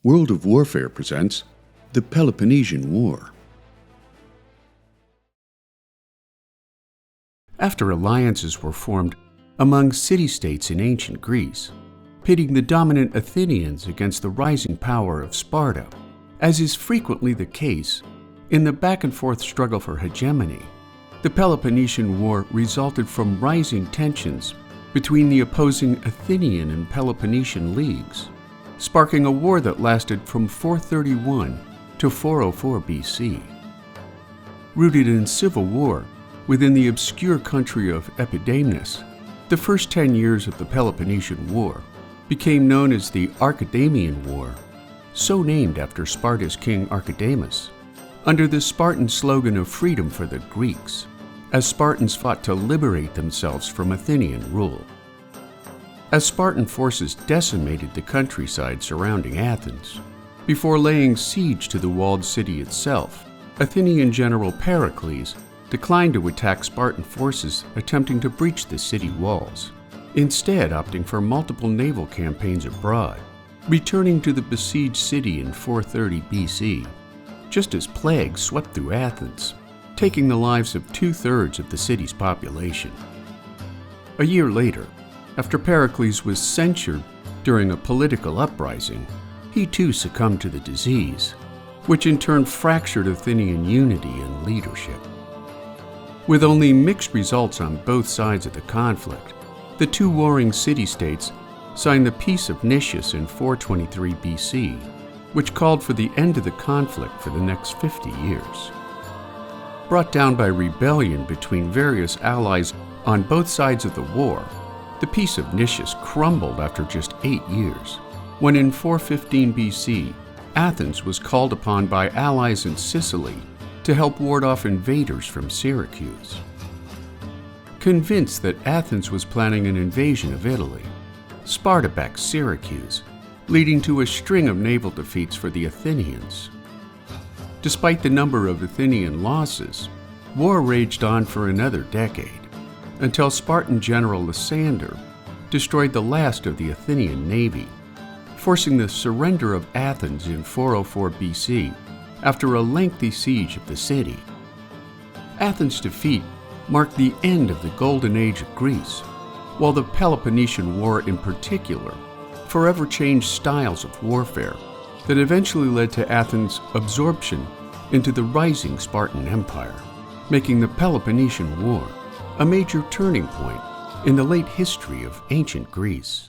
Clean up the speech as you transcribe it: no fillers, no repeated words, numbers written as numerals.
World of Warfare presents the Peloponnesian War. After alliances were formed among city-states in ancient Greece, pitting the dominant Athenians against the rising power of Sparta, as is frequently the case in the back-and-forth struggle for hegemony, the Peloponnesian War resulted from rising tensions between the opposing Athenian and Peloponnesian leagues, sparking a war that lasted from 431 to 404 BC. Rooted in civil war within the obscure country of Epidamnus, the first 10 years of the Peloponnesian War became known as the Archidamian War, so named after Sparta's king Archidamus, under the Spartan slogan of freedom for the Greeks, as Spartans fought to liberate themselves from Athenian rule. As Spartan forces decimated the countryside surrounding Athens, before laying siege to the walled city itself, Athenian general Pericles declined to attack Spartan forces attempting to breach the city walls, instead opting for multiple naval campaigns abroad, returning to the besieged city in 430 BC, just as plague swept through Athens, taking the lives of 2/3 of the city's population. A year later, after Pericles was censured during a political uprising, he too succumbed to the disease, which in turn fractured Athenian unity and leadership. With only mixed results on both sides of the conflict, the two warring city-states signed the Peace of Nicias in 423 BC, which called for the end of the conflict for the next 50 years. Brought down by rebellion between various allies on both sides of the war, the Peace of Nicias crumbled after just 8 years, when in 415 BC, Athens was called upon by allies in Sicily to help ward off invaders from Syracuse. Convinced that Athens was planning an invasion of Italy, Sparta backed Syracuse, leading to a string of naval defeats for the Athenians. Despite the number of Athenian losses, war raged on for another decade, until Spartan general Lysander destroyed the last of the Athenian navy, forcing the surrender of Athens in 404 BC after a lengthy siege of the city. Athens' defeat marked the end of the Golden Age of Greece, while the Peloponnesian War in particular forever changed styles of warfare that eventually led to Athens' absorption into the rising Spartan Empire, making the Peloponnesian War a major turning point in the late history of ancient Greece.